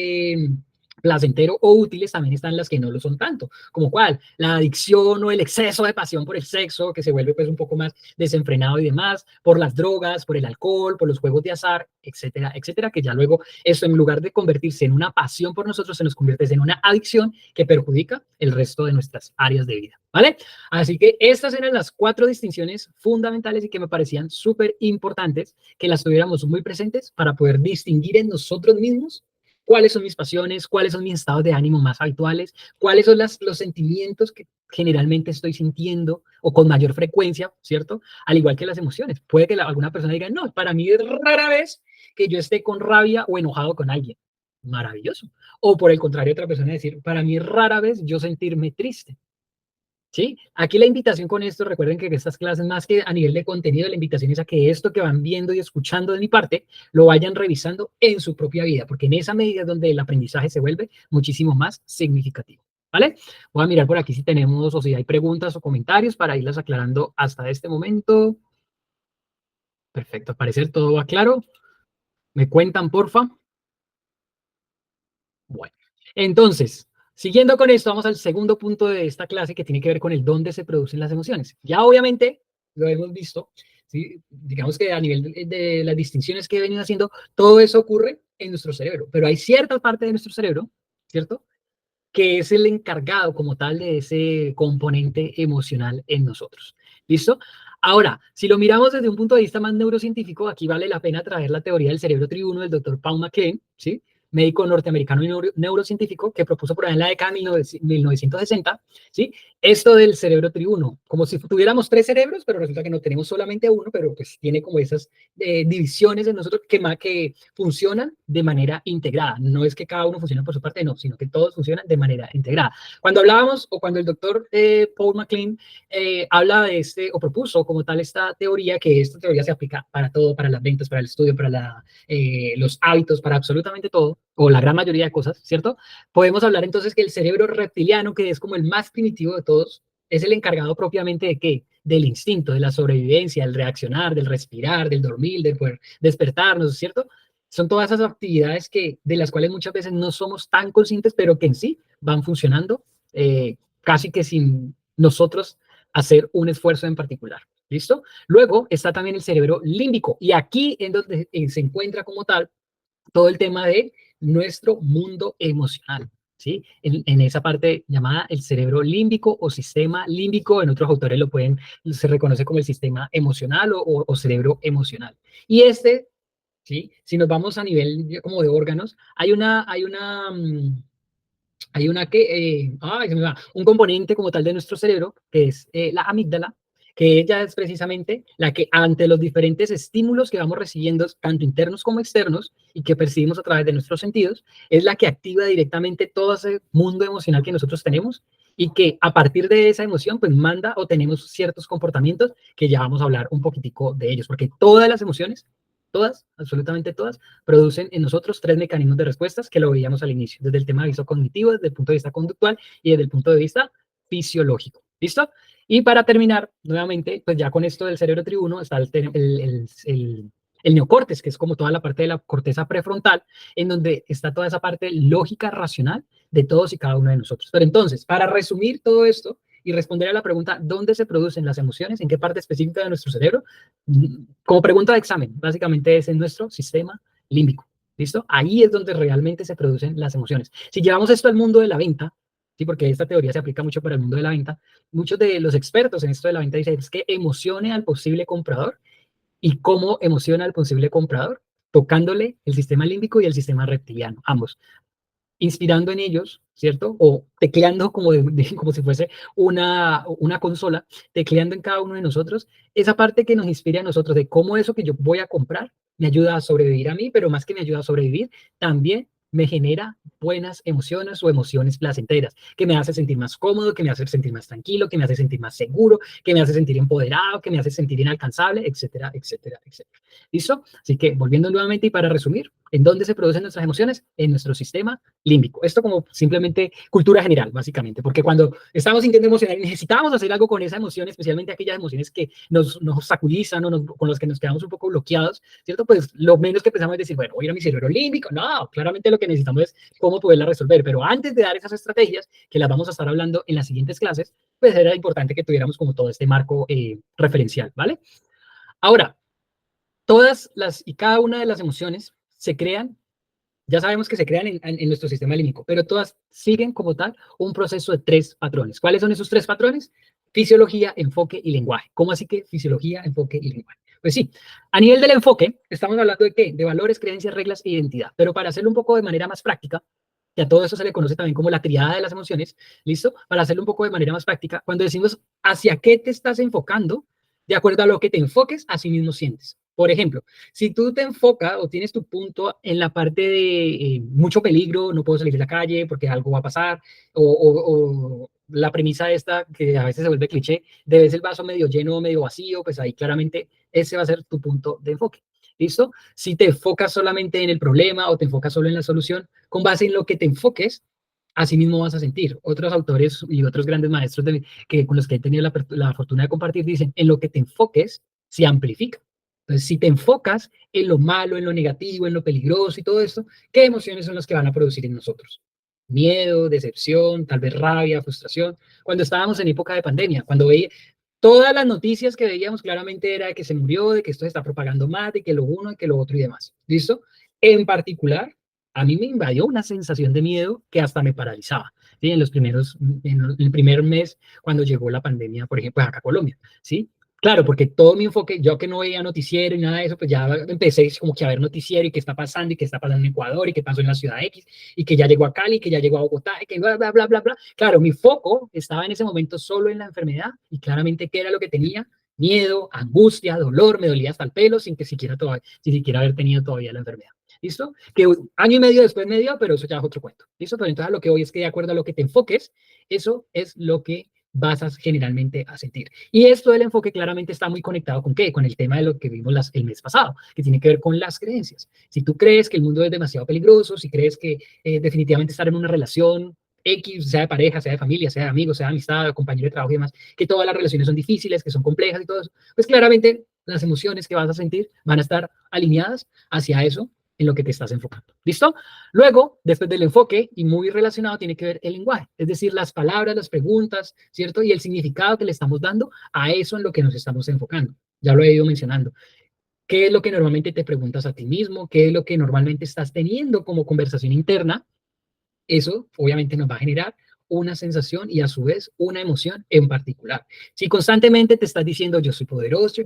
placentero o útiles, también están las que no lo son tanto. ¿Como cuál? La adicción o el exceso de pasión por el sexo, que se vuelve pues un poco más desenfrenado y demás, por las drogas, por el alcohol, por los juegos de azar, etcétera, etcétera, que ya luego eso en lugar de convertirse en una pasión por nosotros, se nos convierte en una adicción que perjudica el resto de nuestras áreas de vida, ¿vale? Así que estas eran las 4 distinciones fundamentales y que me parecían súper importantes que las tuviéramos muy presentes para poder distinguir en nosotros mismos cuáles son mis pasiones, cuáles son mis estados de ánimo más habituales, cuáles son los sentimientos que generalmente estoy sintiendo o con mayor frecuencia, ¿cierto? Al igual que las emociones. Puede que alguna persona diga, no, para mí es rara vez que yo esté con rabia o enojado con alguien. Maravilloso. O por el contrario, otra persona decir, para mí es rara vez yo sentirme triste. ¿Sí? Aquí la invitación con esto, recuerden que estas clases, más que a nivel de contenido, la invitación es a que esto que van viendo y escuchando de mi parte, lo vayan revisando en su propia vida, porque en esa medida es donde el aprendizaje se vuelve muchísimo más significativo. ¿Vale? Voy a mirar por aquí si tenemos o si hay preguntas o comentarios para irlas aclarando hasta este momento. Perfecto, al parecer todo va claro. ¿Me cuentan, porfa? Bueno, entonces, siguiendo con esto, vamos al segundo punto de esta clase que tiene que ver con el dónde se producen las emociones. Ya obviamente lo hemos visto, ¿sí? Digamos que a nivel de las distinciones que he venido haciendo, todo eso ocurre en nuestro cerebro, pero hay cierta parte de nuestro cerebro, ¿cierto? Que es el encargado como tal de ese componente emocional en nosotros. ¿Listo? Ahora, si lo miramos desde un punto de vista más neurocientífico, aquí vale la pena traer la teoría del cerebro triuno del doctor Paul MacLean, ¿sí? Médico norteamericano y neurocientífico que propuso por ahí en la década de 1960, ¿sí? Esto del cerebro triuno, como si tuviéramos 3 cerebros, pero resulta que no tenemos solamente uno, pero pues tiene como esas divisiones en nosotros que funcionan de manera integrada. No es que cada uno funcione por su parte, no, sino que todos funcionan de manera integrada. Cuando hablábamos o cuando el doctor Paul MacLean habla de o propuso como tal esta teoría, que esta teoría se aplica para todo, para las ventas, para el estudio, para los hábitos, para absolutamente todo, o la gran mayoría de cosas, ¿cierto? Podemos hablar entonces que el cerebro reptiliano, que es como el más primitivo de todos, es el encargado propiamente de qué? Del instinto, de la sobrevivencia, del reaccionar, del respirar, del dormir, del poder despertarnos, ¿cierto? Son todas esas actividades de las cuales muchas veces no somos tan conscientes, pero que en sí van funcionando casi que sin nosotros hacer un esfuerzo en particular. ¿Listo? Luego está también el cerebro límbico y aquí en donde se encuentra como tal todo el tema de nuestro mundo emocional. ¿Sí? En esa parte llamada el cerebro límbico o sistema límbico, en otros autores se reconoce como el sistema emocional o cerebro emocional. Y ¿sí? Si nos vamos a nivel como de órganos, un componente como tal de nuestro cerebro, que es la amígdala, que ella es precisamente la que ante los diferentes estímulos que vamos recibiendo, tanto internos como externos, y que percibimos a través de nuestros sentidos, es la que activa directamente todo ese mundo emocional que nosotros tenemos y que a partir de esa emoción, pues manda o tenemos ciertos comportamientos que ya vamos a hablar un poquitico de ellos, porque todas las emociones, todas, absolutamente todas, producen en nosotros 3 mecanismos de respuestas que lo veíamos al inicio, desde el tema de vista cognitivo, desde el punto de vista conductual y desde el punto de vista fisiológico. ¿Listo? Y para terminar, nuevamente, pues ya con esto del cerebro tribuno está el neocortes, que es como toda la parte de la corteza prefrontal, en donde está toda esa parte lógica, racional de todos y cada uno de nosotros. Pero entonces, para resumir todo esto y responder a la pregunta, ¿dónde se producen las emociones? ¿En qué parte específica de nuestro cerebro? Como pregunta de examen, básicamente es en nuestro sistema límbico. ¿Listo? Ahí es donde realmente se producen las emociones. Si llevamos esto al mundo de la venta, ¿sí? Porque esta teoría se aplica mucho para el mundo de la venta, muchos de los expertos en esto de la venta dicen es que emocione al posible comprador. ¿Y cómo emociona al posible comprador? Tocándole el sistema límbico y el sistema reptiliano, ambos, inspirando en ellos, ¿cierto? O tecleando como, como si fuese una consola, tecleando en cada uno de nosotros esa parte que nos inspire a nosotros de cómo eso que yo voy a comprar me ayuda a sobrevivir a mí, pero más que me ayuda a sobrevivir, también me genera buenas emociones o emociones placenteras, que me hace sentir más cómodo, que me hace sentir más tranquilo, que me hace sentir más seguro, que me hace sentir empoderado, que me hace sentir inalcanzable, etcétera, etcétera, etcétera. ¿Listo? Así que volviendo nuevamente y para resumir, ¿en dónde se producen nuestras emociones? En nuestro sistema límbico. Esto como simplemente cultura general, básicamente, porque cuando estamos sintiendo emocional y necesitamos hacer algo con esa emoción, especialmente aquellas emociones que nos sacudizan o con las que nos quedamos un poco bloqueados, ¿cierto? Pues lo menos que pensamos es decir, bueno, voy a ir a mi cerebro límbico. No, claramente lo que necesitamos es cómo poderla resolver, pero antes de dar esas estrategias, que las vamos a estar hablando en las siguientes clases, pues era importante que tuviéramos como todo este marco referencial, ¿vale? Ahora, todas las y cada una de las emociones se crean, ya sabemos que se crean en nuestro sistema límbico, pero todas siguen como tal un proceso de tres patrones. ¿Cuáles son esos tres patrones? Fisiología, enfoque y lenguaje. ¿Cómo así que fisiología, enfoque y lenguaje? Pues sí, a nivel del enfoque, estamos hablando de qué? De valores, creencias, reglas e identidad. Pero para hacerlo un poco de manera más práctica, que a todo eso se le conoce también como la triada de las emociones, ¿listo? Para hacerlo un poco de manera más práctica, cuando decimos hacia qué te estás enfocando, de acuerdo a lo que te enfoques, así mismo sientes. Por ejemplo, si tú te enfocas o tienes tu punto en la parte de mucho peligro, no puedo salir de la calle porque algo va a pasar, o la premisa esta que a veces se vuelve cliché, de ves el vaso medio lleno o medio vacío, pues ahí claramente ese va a ser tu punto de enfoque. ¿Listo? Si te enfocas solamente en el problema o te enfocas solo en la solución, con base en lo que te enfoques, así mismo vas a sentir. Otros autores y otros grandes maestros con los que he tenido la fortuna de compartir dicen, en lo que te enfoques, se amplifica. Entonces, si te enfocas en lo malo, en lo negativo, en lo peligroso y todo esto, ¿qué emociones son las que van a producir en nosotros? Miedo, decepción, tal vez rabia, frustración. Cuando estábamos en época de pandemia, cuando veía todas las noticias que veíamos claramente era de que se murió, de que esto se está propagando más, de que lo uno, de que lo otro y demás. ¿Listo? En particular, a mí me invadió una sensación de miedo que hasta me paralizaba. ¿Sí? En el primer mes, cuando llegó la pandemia, por ejemplo, acá a Colombia, ¿sí? Claro, porque todo mi enfoque, yo que no veía noticiero y nada de eso, pues ya empecé como que a ver noticiero y qué está pasando y qué está pasando en Ecuador y qué pasó en la ciudad X y que ya llegó a Cali, que ya llegó a Bogotá y que bla, bla, bla, bla, bla. Claro, mi foco estaba en ese momento solo en la enfermedad y claramente qué era lo que tenía, miedo, angustia, dolor, me dolía hasta el pelo sin siquiera haber tenido todavía la enfermedad. ¿Listo? Que un año y medio después me dio, pero eso ya es otro cuento. ¿Listo? Pero entonces a lo que voy es que de acuerdo a lo que te enfoques, eso es lo que vas a generalmente a sentir. Y esto del enfoque claramente está muy conectado con qué? Con el tema de lo que vimos el mes pasado, que tiene que ver con las creencias. Si tú crees que el mundo es demasiado peligroso, si crees que definitivamente estar en una relación X, sea de pareja, sea de familia, sea de amigos, sea de amistad, compañero de trabajo y demás, que todas las relaciones son difíciles, que son complejas y todo eso, pues claramente las emociones que vas a sentir van a estar alineadas hacia eso en lo que te estás enfocando. ¿Listo? Luego, después del enfoque, y muy relacionado, tiene que ver el lenguaje, es decir, las palabras, las preguntas, ¿cierto? Y el significado que le estamos dando a eso en lo que nos estamos enfocando. Ya lo he ido mencionando. ¿Qué es lo que normalmente te preguntas a ti mismo? ¿Qué es lo que normalmente estás teniendo como conversación interna? Eso obviamente nos va a generar una sensación y a su vez una emoción en particular. Si constantemente te estás diciendo yo soy poderoso,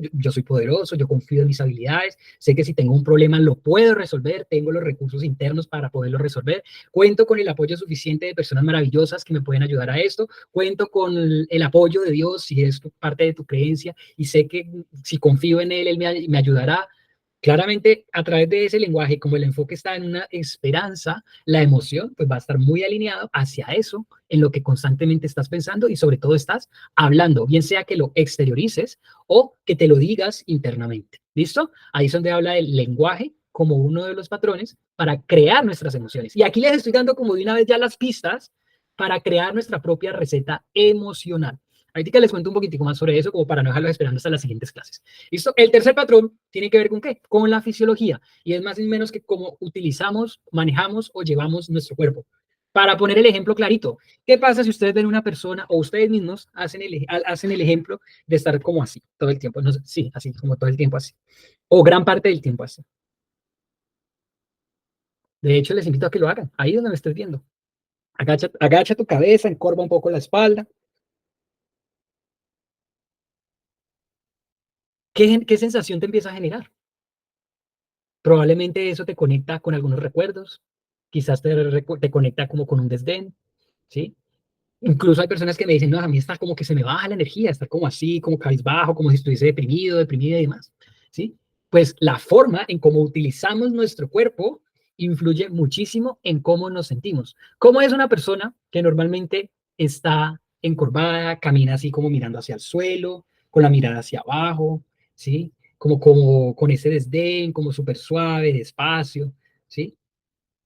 yo confío en mis habilidades, sé que si tengo un problema lo puedo resolver, tengo los recursos internos para poderlo resolver, cuento con el apoyo suficiente de personas maravillosas que me pueden ayudar a esto, cuento con el apoyo de Dios si es parte de tu creencia y sé que si confío en Él me ayudará. Claramente, a través de ese lenguaje, como el enfoque está en una esperanza, la emoción pues va a estar muy alineado hacia eso, en lo que constantemente estás pensando y sobre todo estás hablando, bien sea que lo exteriorices o que te lo digas internamente. ¿Listo? Ahí es donde habla del lenguaje como uno de los patrones para crear nuestras emociones. Y aquí les estoy dando como de una vez ya las pistas para crear nuestra propia receta emocional. Ahorita les cuento un poquitico más sobre eso, como para no dejarlos esperando hasta las siguientes clases. ¿Listo? El tercer patrón tiene que ver con qué? Con la fisiología. Y es más ni menos que cómo utilizamos, manejamos o llevamos nuestro cuerpo. Para poner el ejemplo clarito, ¿qué pasa si ustedes ven una persona o ustedes mismos hacen el ejemplo de estar como así todo el tiempo? No sé, sí, así, como todo el tiempo así. O gran parte del tiempo así. De hecho, les invito a que lo hagan, ahí donde me estés viendo. Agacha tu cabeza, encorva un poco la espalda. ¿Qué sensación te empieza a generar? Probablemente eso te conecta con algunos recuerdos, quizás te conecta como con un desdén, ¿sí? Incluso hay personas que me dicen, no, a mí está como que se me baja la energía, estar como así, como cabizbajo, como si estuviese deprimido, deprimida y demás, ¿sí? Pues la forma en cómo utilizamos nuestro cuerpo influye muchísimo en cómo nos sentimos. ¿Cómo es una persona que normalmente está encorvada, camina así como mirando hacia el suelo, con la mirada hacia abajo, ¿sí? Como con ese desdén, como súper suave, despacio, ¿sí?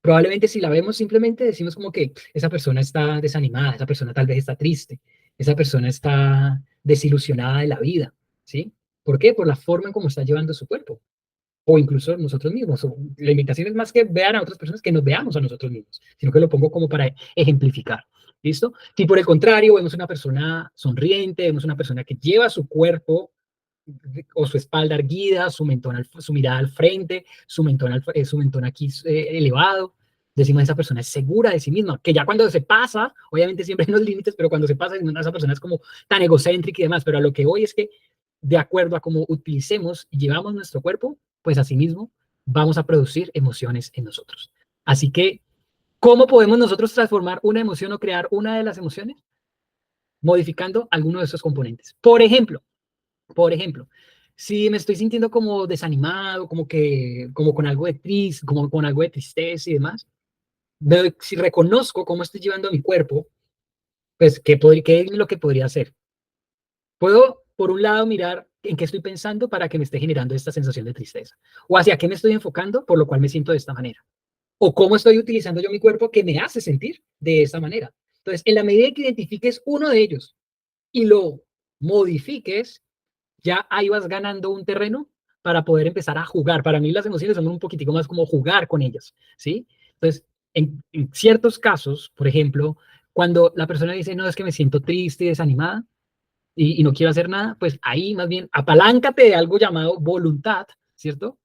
Probablemente si la vemos simplemente decimos como que esa persona está desanimada, esa persona tal vez está triste, esa persona está desilusionada de la vida, ¿sí? ¿Por qué? Por la forma en cómo está llevando su cuerpo, o incluso nosotros mismos. La invitación es más que vean a otras personas, que nos veamos a nosotros mismos, sino que lo pongo como para ejemplificar, ¿listo? Si por el contrario vemos una persona sonriente, vemos una persona que lleva su cuerpo o su espalda erguida, su mirada al frente, su mentón aquí elevado. Decimos, esa persona es segura de sí misma, que ya cuando se pasa, obviamente siempre hay unos límites, pero cuando se pasa, esa persona es como tan egocéntrica y demás, pero a lo que voy es que de acuerdo a cómo utilicemos y llevamos nuestro cuerpo, pues asimismo vamos a producir emociones en nosotros. Así que, ¿cómo podemos nosotros transformar una emoción o crear una de las emociones? Modificando alguno de esos componentes. Por ejemplo, si me estoy sintiendo como desanimado, como con algo de triste, como con algo de tristeza y demás, si reconozco cómo estoy llevando a mi cuerpo, pues, ¿qué es lo que podría hacer? Puedo, por un lado, mirar en qué estoy pensando para que me esté generando esta sensación de tristeza, o hacia qué me estoy enfocando, por lo cual me siento de esta manera, o cómo estoy utilizando yo mi cuerpo que me hace sentir de esta manera. Entonces, en la medida que identifiques uno de ellos y lo modifiques, ya ahí vas ganando un terreno para poder empezar a jugar. Para mí las emociones son un poquitico más como jugar con ellas, ¿sí? Entonces, en ciertos casos, por ejemplo, cuando la persona dice, no, es que me siento triste y desanimada y no quiero hacer nada, pues ahí más bien apaláncate de algo llamado voluntad, ¿cierto?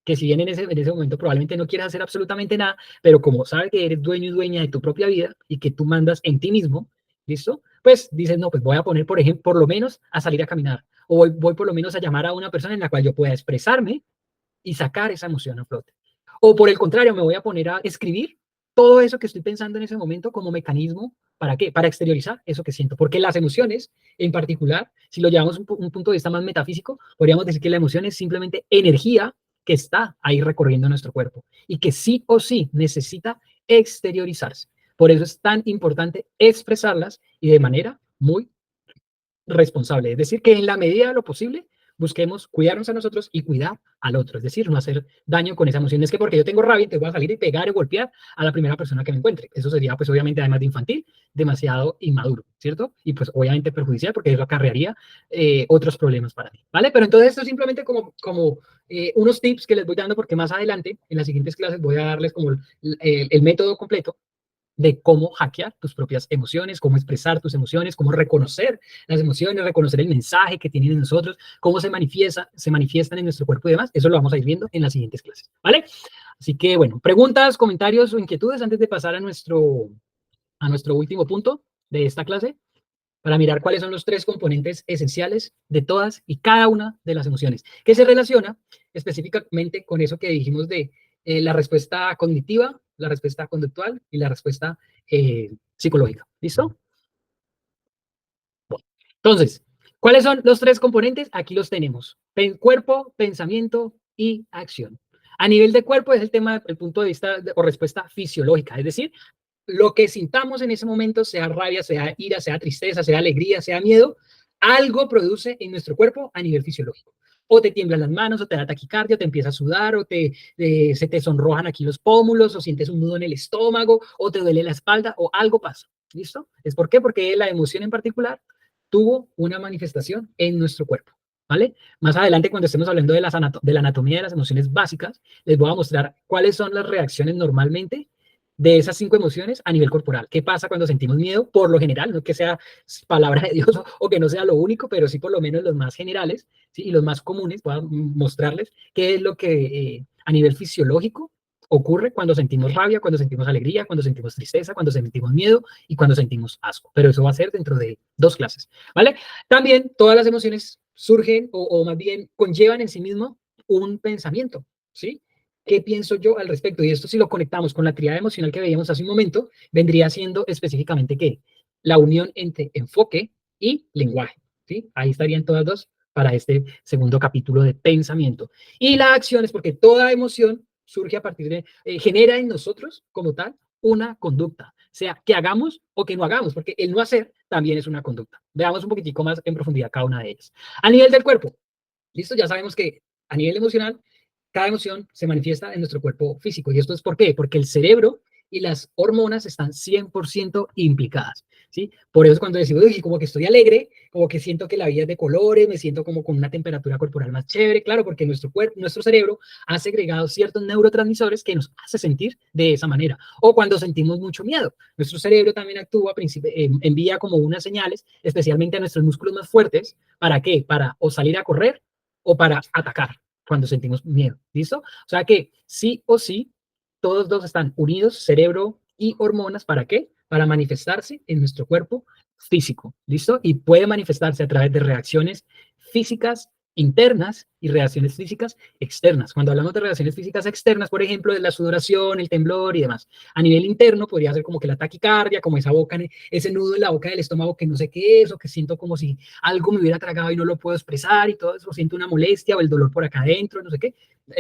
Que si bien en ese momento probablemente no quieras hacer absolutamente nada, pero como sabes que eres dueño y dueña de tu propia vida y que tú mandas en ti mismo, ¿listo? Pues dices, no, pues voy a poner, por ejemplo, por lo menos a salir a caminar, o voy por lo menos a llamar a una persona en la cual yo pueda expresarme y sacar esa emoción a flote. O por el contrario, me voy a poner a escribir todo eso que estoy pensando en ese momento como mecanismo. ¿Para qué? Para exteriorizar eso que siento. Porque las emociones, en particular, si lo llevamos a un punto de vista más metafísico, podríamos decir que la emoción es simplemente energía que está ahí recorriendo nuestro cuerpo y que sí o sí necesita exteriorizarse. Por eso es tan importante expresarlas y de manera muy responsable. Es decir, que en la medida de lo posible busquemos cuidarnos a nosotros y cuidar al otro. Es decir, no hacer daño con esa emoción. Es que porque yo tengo rabia, te voy a salir y pegar y golpear a la primera persona que me encuentre. Eso sería, pues obviamente, además de infantil, demasiado inmaduro, ¿cierto? Y pues obviamente perjudicial porque eso acarrearía otros problemas para mí, ¿vale? Pero entonces esto es simplemente como unos tips que les voy dando porque más adelante, en las siguientes clases, voy a darles como el método completo de cómo hackear tus propias emociones, cómo expresar tus emociones, cómo reconocer las emociones, reconocer el mensaje que tienen en nosotros, cómo se manifiestan en nuestro cuerpo y demás. Eso lo vamos a ir viendo en las siguientes clases, ¿vale? Así que, bueno, preguntas, comentarios o inquietudes antes de pasar a nuestro último punto de esta clase, para mirar cuáles son los tres componentes esenciales de todas y cada una de las emociones, que se relaciona específicamente con eso que dijimos de la respuesta cognitiva, la respuesta conductual y la respuesta psicológica. ¿Listo? Bueno, entonces, ¿cuáles son los tres componentes? Aquí los tenemos. Cuerpo, pensamiento y acción. A nivel de cuerpo es el tema, el punto de vista o respuesta fisiológica, es decir, lo que sintamos en ese momento, sea rabia, sea ira, sea tristeza, sea alegría, sea miedo, algo produce en nuestro cuerpo a nivel fisiológico. O te tiemblan las manos, o te da taquicardia, o te empieza a sudar, se te sonrojan aquí los pómulos, o sientes un nudo en el estómago, o te duele la espalda, o algo pasa. ¿Listo? ¿Es por qué? Porque la emoción en particular tuvo una manifestación en nuestro cuerpo. ¿Vale? Más adelante, cuando estemos hablando de la anatomía de las emociones básicas, les voy a mostrar cuáles son las reacciones normalmente de esas 5 emociones a nivel corporal. ¿Qué pasa cuando sentimos miedo? Por lo general, no que sea palabra de Dios o que no sea lo único, pero sí por lo menos los más generales, ¿sí? Y los más comunes. Voy a mostrarles qué es lo que a nivel fisiológico ocurre cuando sentimos rabia, cuando sentimos alegría, cuando sentimos tristeza, cuando sentimos miedo y cuando sentimos asco. Pero eso va a ser dentro de 2 clases, ¿vale? También todas las emociones surgen o más bien conllevan en sí mismo un pensamiento, ¿sí? ¿Qué pienso yo al respecto? Y esto si lo conectamos con la tríada emocional que veíamos hace un momento, vendría siendo específicamente ¿qué? La unión entre enfoque y lenguaje, ¿sí? Ahí estarían todas dos para este segundo capítulo de pensamiento. Y la acción es porque toda emoción surge a partir de, genera en nosotros como tal una conducta, sea que hagamos o que no hagamos, porque el no hacer también es una conducta. Veamos un poquitico más en profundidad cada una de ellas. A nivel del cuerpo, listo, ya sabemos que a nivel emocional, cada emoción se manifiesta en nuestro cuerpo físico. ¿Y esto es por qué? Porque el cerebro y las hormonas están 100% implicadas, ¿sí? Por eso cuando decimos, uy, como que estoy alegre, como que siento que la vida es de colores, me siento como con una temperatura corporal más chévere, claro, porque nuestro cuerpo, nuestro cerebro ha segregado ciertos neurotransmisores que nos hace sentir de esa manera. O cuando sentimos mucho miedo, nuestro cerebro también actúa, envía como unas señales, especialmente a nuestros músculos más fuertes, ¿para qué? Para o salir a correr o para atacar cuando sentimos miedo, ¿listo? O sea que sí o sí, todos dos están unidos, cerebro y hormonas, ¿para qué? Para manifestarse en nuestro cuerpo físico, ¿listo? Y puede manifestarse a través de reacciones físicas internas y reacciones físicas externas. Cuando hablamos de reacciones físicas externas, por ejemplo, de la sudoración, el temblor y demás. A nivel interno podría ser como que la taquicardia, como esa boca, ese nudo en la boca del estómago que no sé qué es, o que siento como si algo me hubiera tragado y no lo puedo expresar y todo eso, siento una molestia o el dolor por acá adentro, no sé qué.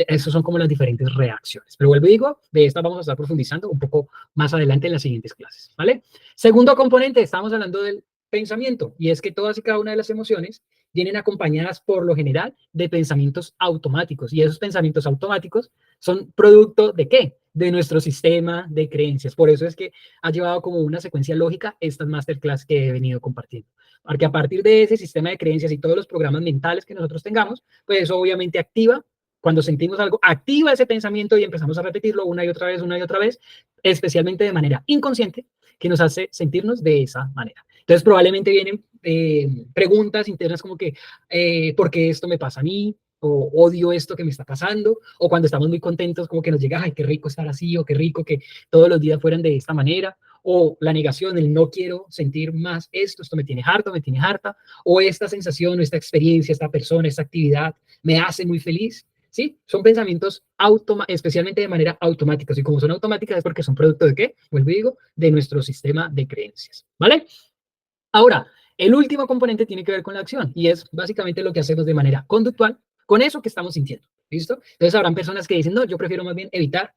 Esas son como las diferentes reacciones. Pero vuelvo y digo, de estas vamos a estar profundizando un poco más adelante en las siguientes clases, ¿vale? Segundo componente, estamos hablando del pensamiento, y es que todas y cada una de las emociones vienen acompañadas por lo general de pensamientos automáticos, y esos pensamientos automáticos son producto de ¿qué? De nuestro sistema de creencias. Por eso es que ha llevado como una secuencia lógica estas masterclass que he venido compartiendo. Porque a partir de ese sistema de creencias y todos los programas mentales que nosotros tengamos, pues eso obviamente activa, cuando sentimos algo, activa ese pensamiento y empezamos a repetirlo una y otra vez, especialmente de manera inconsciente, que nos hace sentirnos de esa manera. Entonces probablemente vienen preguntas internas como que, ¿por qué esto me pasa a mí? O odio esto que me está pasando, o cuando estamos muy contentos, como que nos llega, ay, qué rico estar así, o qué rico que todos los días fueran de esta manera, o la negación, el no quiero sentir más esto me tiene harto, me tiene harta, o esta sensación, o esta experiencia, esta persona, esta actividad me hace muy feliz, ¿sí? Son pensamientos especialmente de manera automática, y como son automáticas es porque son producto de ¿qué? Vuelvo y digo, de nuestro sistema de creencias, ¿vale? Ahora, el último componente tiene que ver con la acción y es básicamente lo que hacemos de manera conductual con eso que estamos sintiendo. ¿Listo? Entonces habrán personas que dicen, no, yo prefiero más bien evitar,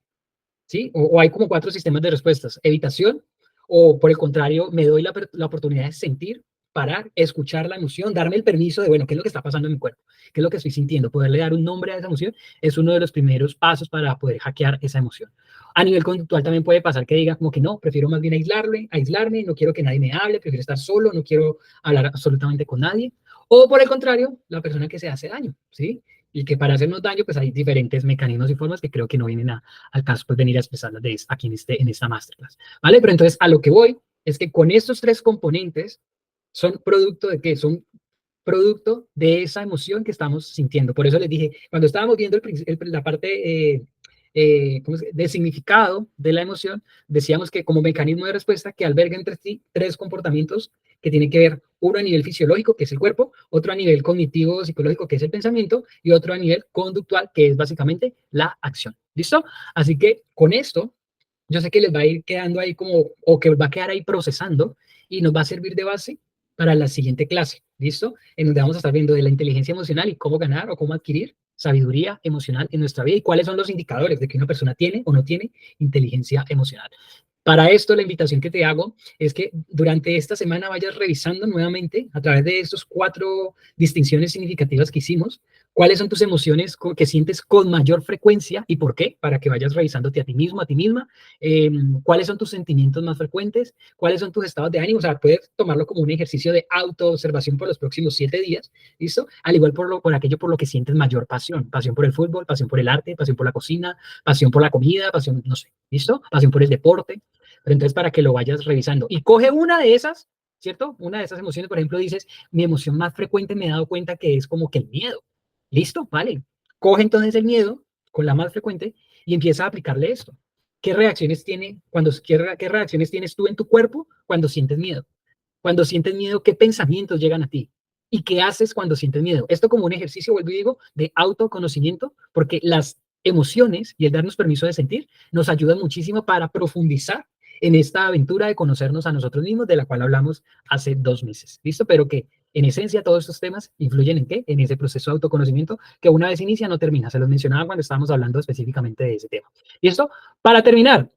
¿sí? O hay como 4 sistemas de respuestas. Evitación, o por el contrario, me doy la oportunidad de sentir, parar, escuchar la emoción, darme el permiso de, bueno, ¿qué es lo que está pasando en mi cuerpo? ¿Qué es lo que estoy sintiendo? Poderle dar un nombre a esa emoción es uno de los primeros pasos para poder hackear esa emoción. A nivel conductual también puede pasar que diga como que no, prefiero más bien aislarme, no quiero que nadie me hable, prefiero estar solo, no quiero hablar absolutamente con nadie. O por el contrario, la persona que se hace daño, ¿sí? Y que para hacernos daño, pues hay diferentes mecanismos y formas que creo que no vienen al caso, pues venir a expresarlas aquí en esta masterclass, ¿vale? Pero entonces a lo que voy es que con estos 3 componentes son producto de qué? Son producto de esa emoción que estamos sintiendo. Por eso les dije, cuando estábamos viendo la parte de significado de la emoción, decíamos que como mecanismo de respuesta que alberga entre sí 3 comportamientos que tienen que ver, uno a nivel fisiológico, que es el cuerpo, otro a nivel cognitivo, psicológico, que es el pensamiento, y otro a nivel conductual, que es básicamente la acción. ¿Listo? Así que con esto, yo sé que les va a ir quedando ahí como, o que va a quedar ahí procesando, y nos va a servir de base para la siguiente clase, ¿listo? En donde vamos a estar viendo de la inteligencia emocional y cómo ganar o cómo adquirir sabiduría emocional en nuestra vida y cuáles son los indicadores de que una persona tiene o no tiene inteligencia emocional. Para esto, la invitación que te hago es que durante esta semana vayas revisando nuevamente, a través de estos 4 distinciones significativas que hicimos, cuáles son tus emociones que sientes con mayor frecuencia y por qué, para que vayas revisándote a ti mismo, a ti misma, cuáles son tus sentimientos más frecuentes, cuáles son tus estados de ánimo. O sea, puedes tomarlo como un ejercicio de autoobservación por los próximos 7 días, ¿listo? Al igual por aquello por lo que sientes mayor pasión, pasión por el fútbol, pasión por el arte, pasión por la cocina, pasión por la comida, pasión, no sé, ¿listo? Pasión por el deporte. Pero entonces para que lo vayas revisando. Y coge una de esas, ¿cierto? Una de esas emociones, por ejemplo, dices, mi emoción más frecuente me he dado cuenta que es como que el miedo. ¿Listo? Vale. Coge entonces el miedo con la más frecuente y empieza a aplicarle esto. ¿Qué reacciones tiene qué reacciones tienes tú en tu cuerpo cuando sientes miedo? Cuando sientes miedo, ¿qué pensamientos llegan a ti? ¿Y qué haces cuando sientes miedo? Esto como un ejercicio, vuelvo y digo, de autoconocimiento, porque las emociones y el darnos permiso de sentir nos ayudan muchísimo para profundizar en esta aventura de conocernos a nosotros mismos, de la cual hablamos hace 2 meses. ¿Listo? Pero que en esencia todos estos temas influyen en qué? En ese proceso de autoconocimiento que una vez inicia no termina. Se los mencionaba cuando estábamos hablando específicamente de ese tema. Y esto, para terminar,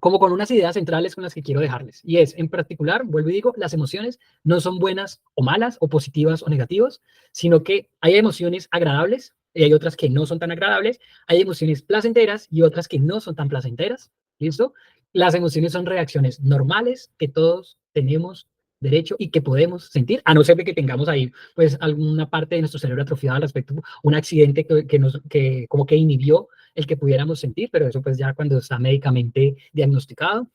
como con unas ideas centrales con las que quiero dejarles. Y es, en particular, vuelvo y digo, las emociones no son buenas o malas, o positivas o negativas, sino que hay emociones agradables y hay otras que no son tan agradables, hay emociones placenteras y otras que no son tan placenteras, ¿listo? Las emociones son reacciones normales que todos tenemos derecho y que podemos sentir, a no ser de que tengamos ahí, pues, alguna parte de nuestro cerebro atrofiada al respecto, un accidente que como que inhibió el que pudiéramos sentir, pero eso pues ya cuando está médicamente diagnosticado.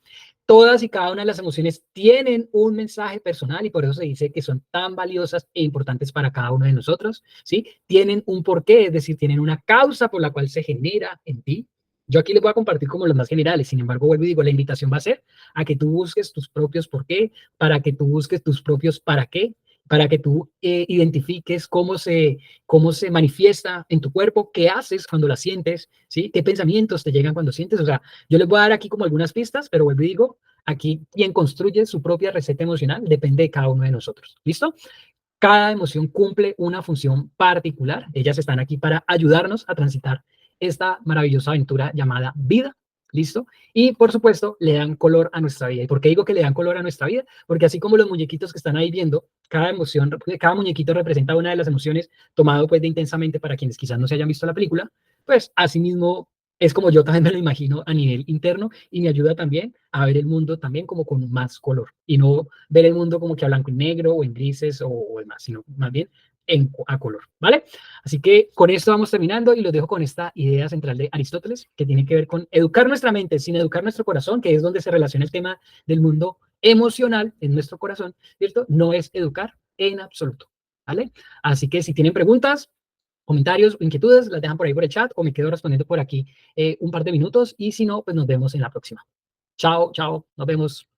Todas y cada una de las emociones tienen un mensaje personal y por eso se dice que son tan valiosas e importantes para cada uno de nosotros, ¿sí? Tienen un porqué, es decir, tienen una causa por la cual se genera en ti. Yo aquí les voy a compartir como los más generales, sin embargo, vuelvo y digo, la invitación va a ser a que tú busques tus propios por qué, para que tú busques tus propios para qué, para que tú identifiques cómo se manifiesta en tu cuerpo, qué haces cuando la sientes, ¿sí? ¿Qué pensamientos te llegan cuando sientes? O sea, yo les voy a dar aquí como algunas pistas, pero vuelvo y digo, aquí quien construye su propia receta emocional depende de cada uno de nosotros. ¿Listo? Cada emoción cumple una función particular. Ellas están aquí para ayudarnos a transitar esta maravillosa aventura llamada vida. ¿Listo? Y por supuesto, le dan color a nuestra vida. ¿Y por qué digo que le dan color a nuestra vida? Porque así como los muñequitos que están ahí viendo, cada emoción, cada muñequito representa una de las emociones tomado pues de intensamente para quienes quizás no se hayan visto la película, pues asimismo es como yo también me lo imagino a nivel interno y me ayuda también a ver el mundo también como con más color y no ver el mundo como que a blanco y negro o en grises o demás, sino más bien a color, ¿vale? Así que con esto vamos terminando y los dejo con esta idea central de Aristóteles que tiene que ver con educar nuestra mente sin educar nuestro corazón, que es donde se relaciona el tema del mundo emocional en nuestro corazón, ¿cierto? No es educar en absoluto, ¿vale? Así que si tienen preguntas, comentarios o inquietudes, las dejan por ahí por el chat o me quedo respondiendo por aquí un par de minutos y si no, pues nos vemos en la próxima. Chao, chao, nos vemos.